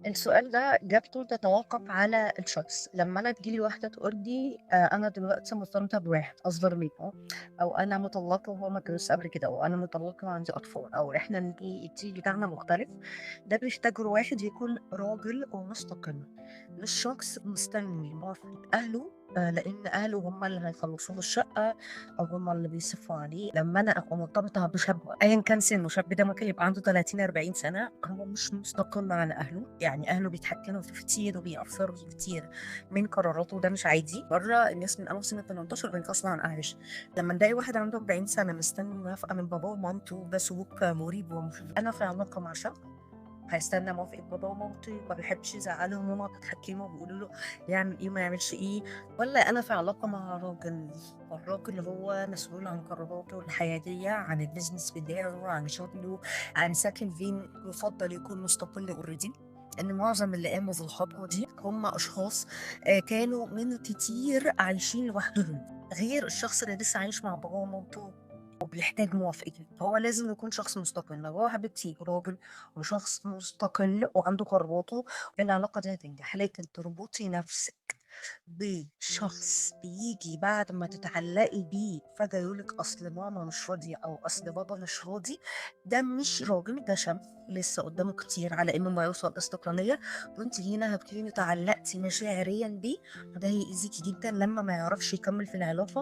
السؤال ده إجابته تتوقف على الشخص. لما أنا تيجي لي واحدة تقول لي أنا دلوقتي مرتبطة بواحد أصغر مني، أو أنا مطلقة وهو ما اتجوزش قبل كده، أو أنا مطلقة وعندي أطفال، أو إحنا الجيل بتاعنا مختلف. ده بيحتاج واحد يكون راجل ومستقل، مش شخص مستني موافقة أهله، لأن أهله هم اللي هيخلصوا له الشقة أو هم اللي بيصرفوا عليه. لما أنا أبقى مرتبطة بشاب أيا كان سنه، الشاب ده ممكن يبقى عنده 30 40 سنة، هو مش مستقل عن أهله، يعني أهله بيتحكموا فيه كتير وبيأثروا فيه كتير من قراراته، وده مش عادي. بره الناس من أول سنة 18 بينفصلوا عن أهلش. لما نلاقي واحد عنده 40 سنة مستني موافقة من باباه ومامته، ده سلوك مريب ومخيف. أنا في علاقة مع شخص هيستنى موافقة بابا ومامتي، ما بيحبش يزعلهم، هما بيتحكموا وبيقولوا له يعمل ايه ما يعملش ايه. ولا انا في علاقة مع راجل، والراجل هو مسؤول عن قراراته الحياتية، عن البيزنس بتاعه، عن شغله، عن سكن فين، يفضل يكون مستقل اوريدي. ان معظم اللي قاموا في الخطوة دي هم اشخاص كانوا من كتير عايشين لوحدهم، غير الشخص اللي لسه عايش مع باباه ومامته وبيحتاج موافقتي. فهو لازم يكون شخص مستقل. لو هو حبيبتي راجل وشخص مستقل وعنده قراراته، العلاقة دي هتنجح. لكن تربطي نفسك بشخص بيجي بعد ما تتعلقي بيه فجأة يقولك أصل ماما مش راضية أو أصل بابا مش راضي، ده مش راجل، ده شاب لسه قدامه كتير على إنه ما يوصل استقلالية. وانت هنا هتكوني اتعلقتي مشاعريا بيه، وده هيأذيكي جدا لما ما يعرفش يكمل في العلاقة.